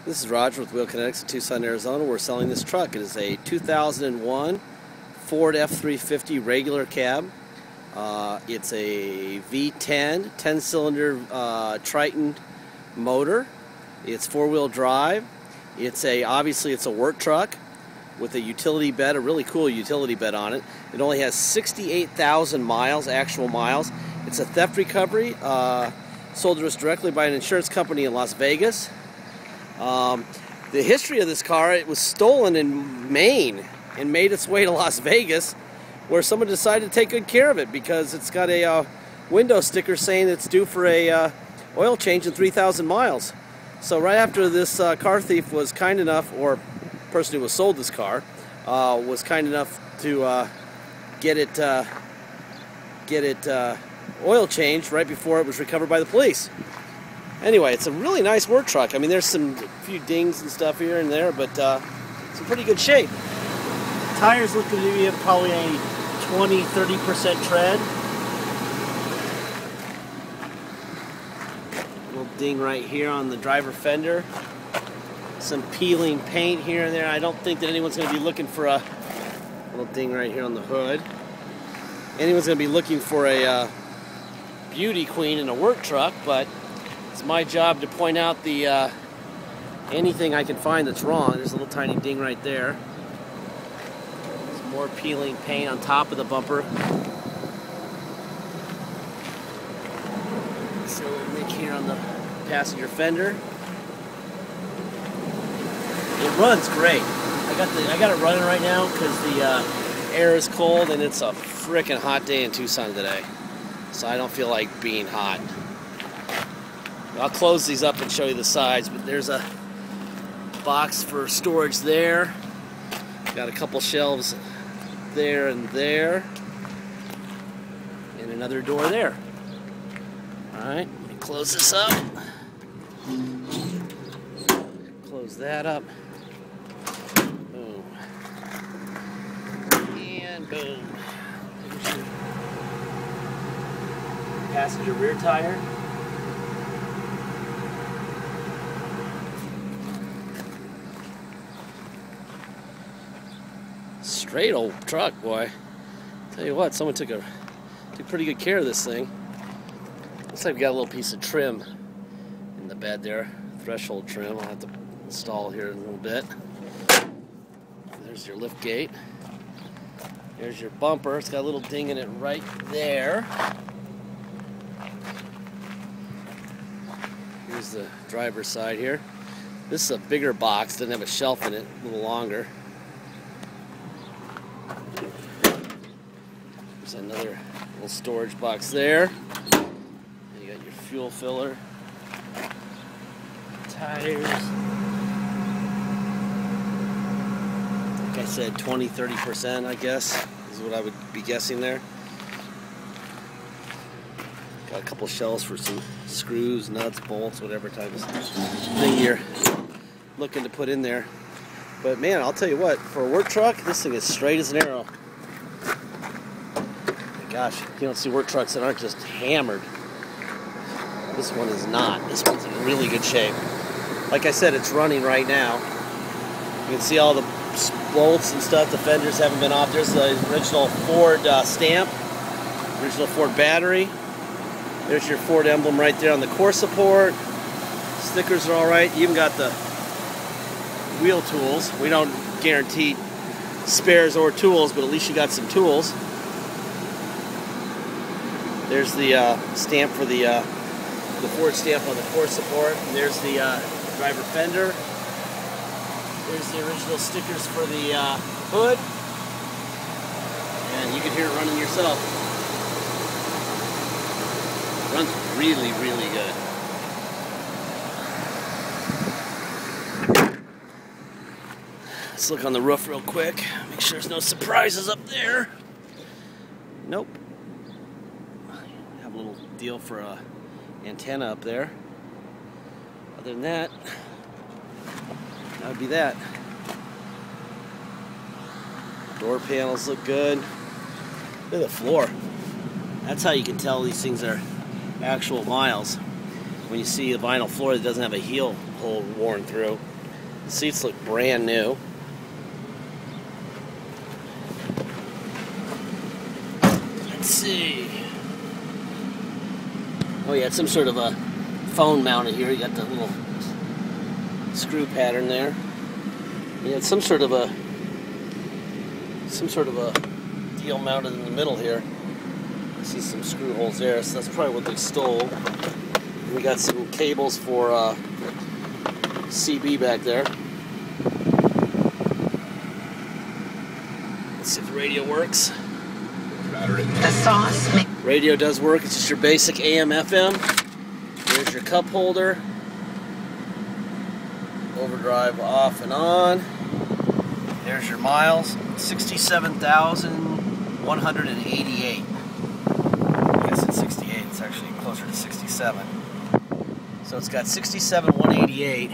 This is Roger with Wheel Kinetics in Tucson, Arizona. We're selling this truck. It is a 2001 Ford F350 regular cab. It's a V10, 10-cylinder Triton motor. It's four-wheel drive. Obviously it's a work truck with a utility bed, a really cool utility bed on it. It only has 68,000 miles, actual miles. It's a theft recovery, sold to us directly by an insurance company in Las Vegas. The history of this car, it was stolen in Maine and made its way to Las Vegas, where someone decided to take good care of it because it's got a window sticker saying it's due for a oil change in 3,000 miles. So right after this car thief was kind enough, or person who was sold this car was kind enough to get it oil changed right before it was recovered by the police. Anyway, it's a really nice work truck. I mean, there's a few dings and stuff here and there, but it's in pretty good shape. Tires look to be probably a 20-30% tread. Little ding right here on the driver fender. Some peeling paint here and there. I don't think that anyone's going to be looking for a little ding right here on the hood. Anyone's going to be looking for a beauty queen in a work truck, but it's my job to point out the anything I can find that's wrong. There's a little tiny ding right there. Some more peeling paint on top of the bumper. So we'll make here on the passenger fender. It runs great. I got it running right now because the air is cold and it's a frickin' hot day in Tucson today. So I don't feel like being hot. I'll close these up and show you the sides, but there's a box for storage there. Got a couple shelves there and there. And another door there. Alright, let me close this up. Close that up. Boom. And boom. There's your passenger rear tire. Straight old truck, boy. Tell you what, someone took pretty good care of this thing. Looks like we got a little piece of trim in the bed there, threshold trim. I'll have to install here in a little bit. There's your lift gate. There's your bumper. It's got a little ding in it right there. Here's the driver's side here. This is a bigger box, doesn't have a shelf in it, a little longer. There's another little storage box there. You got your fuel filler, tires. Like I said, 20-30%, I guess, is what I would be guessing there. Got a couple shelves for some screws, nuts, bolts, whatever type of thing you're looking to put in there. But man, I'll tell you what, for a work truck, this thing is straight as an arrow. Gosh, you don't see work trucks that aren't just hammered. This one is not. This one's in really good shape. Like I said, it's running right now. You can see all the bolts and stuff. The fenders haven't been off. There's the original Ford stamp, original Ford battery. There's your Ford emblem right there on the core support. Stickers are all right. You even got the wheel tools. We don't guarantee spares or tools, but at least you got some tools. There's the stamp for the Ford stamp on the core support. And there's the driver fender. There's the original stickers for the hood. And you can hear it running yourself. It runs really, really good. Let's look on the roof real quick. Make sure there's no surprises up there. Nope. Have a little deal for a antenna up there. Other than that, that would be that. Door panels look good. Look at the floor. That's how you can tell these things are actual miles. When you see a vinyl floor that doesn't have a heel hole worn through. Seats look brand new. Let's see. Oh yeah, it's some sort of a phone mounted here. You got the little screw pattern there. Yeah, it's some sort of a deal mounted in the middle here. I see some screw holes there, so that's probably what they stole. And we got some cables for CB back there. Let's see if the radio works. The sauce. Radio does work. It's just your basic AM FM. There's your cup holder. Overdrive off and on. There's your miles. 67,188. I guess it's 68. It's actually closer to 67. So it's got 67,188.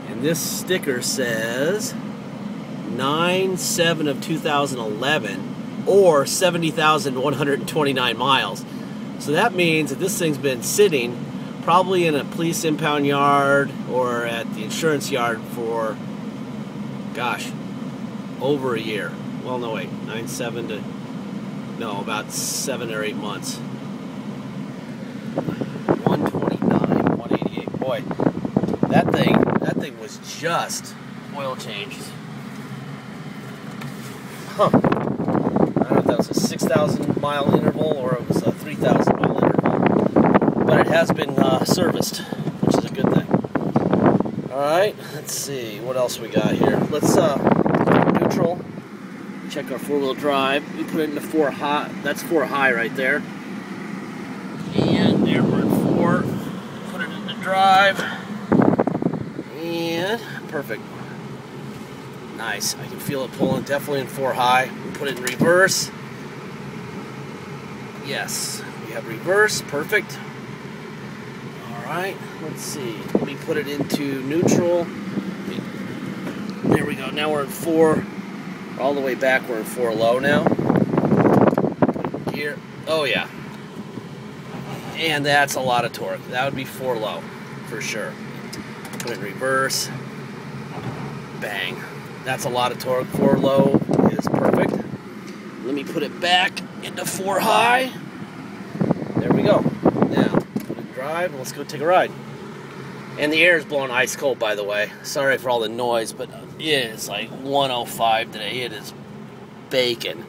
And this sticker says 9/7 of 2011. Or 70,129 miles. So that means that this thing's been sitting probably in a police impound yard or at the insurance yard for, gosh, over a year. Well, no, wait, 9/7 to, no, about 7 or 8 months. 129, 188. Boy, that thing was just oil changed. Huh. I don't know if that was a 6,000 mile interval or it was a 3,000 mile interval, but it has been serviced, which is a good thing. Alright, let's see what else we got here. Let's go neutral, check our 4-wheel drive. We put it into 4 high, that's 4 high right there. And there we're at 4, put it into drive, and perfect. Nice, I can feel it pulling, definitely in 4 high. We put it in reverse. Yes, we have reverse, perfect. Alright, let's see. Let me put it into neutral. There we go, now we're in 4. All the way back, we're in 4 low now. Here, oh yeah. And that's a lot of torque. That would be 4 low, for sure. Put it in reverse. Bang. That's a lot of torque. 4 low is perfect. Let me put it back into 4 high. There we go. Now, put it in drive, and let's go take a ride. And the air is blowing ice cold, by the way. Sorry for all the noise, but it is like 105 today. It is baking.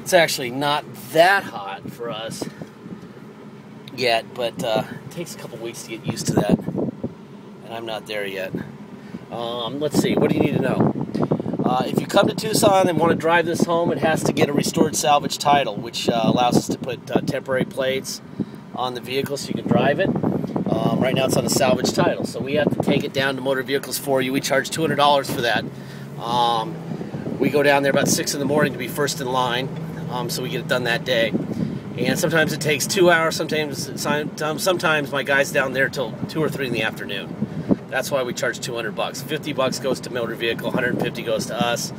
It's actually not that hot for us yet, but it takes a couple weeks to get used to that. And I'm not there yet. Let's see, what do you need to know? If you come to Tucson and want to drive this home, it has to get a restored salvage title, which allows us to put temporary plates on the vehicle so you can drive it. Right now it's on a salvage title, so we have to take it down to Motor Vehicles for you. We charge $200 for that. We go down there about 6 in the morning to be first in line, so we get it done that day. And sometimes it takes 2 hours, sometimes my guy's down there till 2 or 3 in the afternoon. That's why we charge $200. $50 goes to Motor Vehicle, $150 goes to us.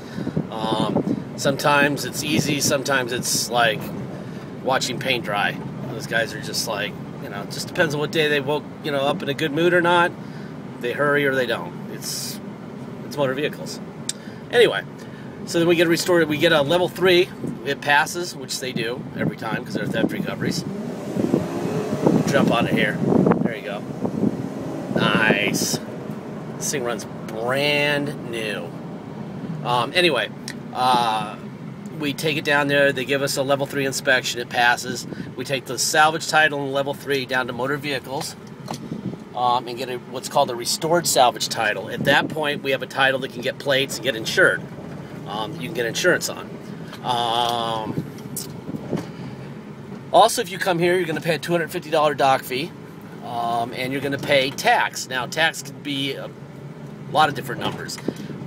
Sometimes it's easy, sometimes it's like watching paint dry. Those guys are just like, you know, it just depends on what day they woke, you know, up in a good mood or not. They hurry or they don't. It's Motor Vehicles. Anyway, so then we get restored. We get a level 3. It passes, which they do every time because they're theft recoveries. Jump on it here. There you go. Nice. This thing runs brand new. Anyway, we take it down there. They give us a level 3 inspection. It passes. We take the salvage title in level 3 down to Motor Vehicles and get what's called a restored salvage title. At that point, we have a title that can get plates and get insured. You can get insurance on. Also, if you come here, you're going to pay a $250 dock fee. And you're going to pay tax. Now, tax could be a lot of different numbers.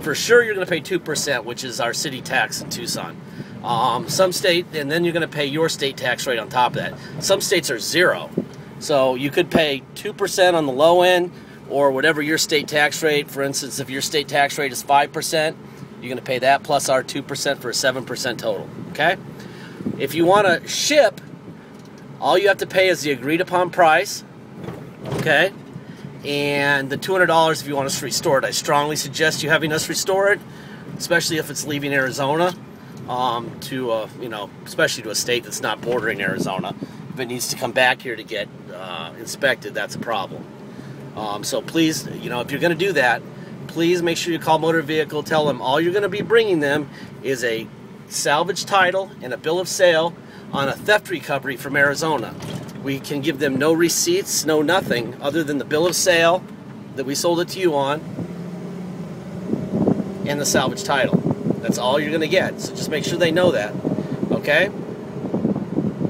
For sure, you're going to pay 2%, which is our city tax in Tucson. Some state, and then you're going to pay your state tax rate on top of that. Some states are 0. So you could pay 2% on the low end, or whatever your state tax rate. For instance, if your state tax rate is 5%, you're going to pay that plus our 2% for a 7% total. Okay? If you want to ship, all you have to pay is the agreed upon price. Okay, and the $200 if you want us to restore it. I strongly suggest you having us restore it, especially if it's leaving Arizona, especially to a state that's not bordering Arizona. If it needs to come back here to get inspected, that's a problem. So please, if you're going to do that, please make sure you call Motor Vehicle. Tell them all you're going to be bringing them is a salvage title and a bill of sale on a theft recovery from Arizona. We can give them no receipts, no nothing, other than the bill of sale that we sold it to you on and the salvage title. That's all you're going to get. So just make sure they know that. Okay?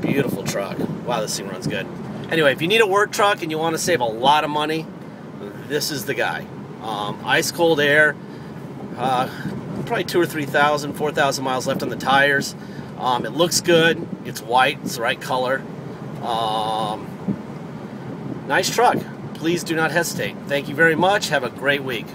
Beautiful truck. Wow, this thing runs good. Anyway, if you need a work truck and you want to save a lot of money, this is the guy. Ice cold air, probably 2,000 or 3,000, 4,000 miles left on the tires. It looks good. It's white. It's the right color. Nice truck. Please do not hesitate. Thank you very much. Have a great week.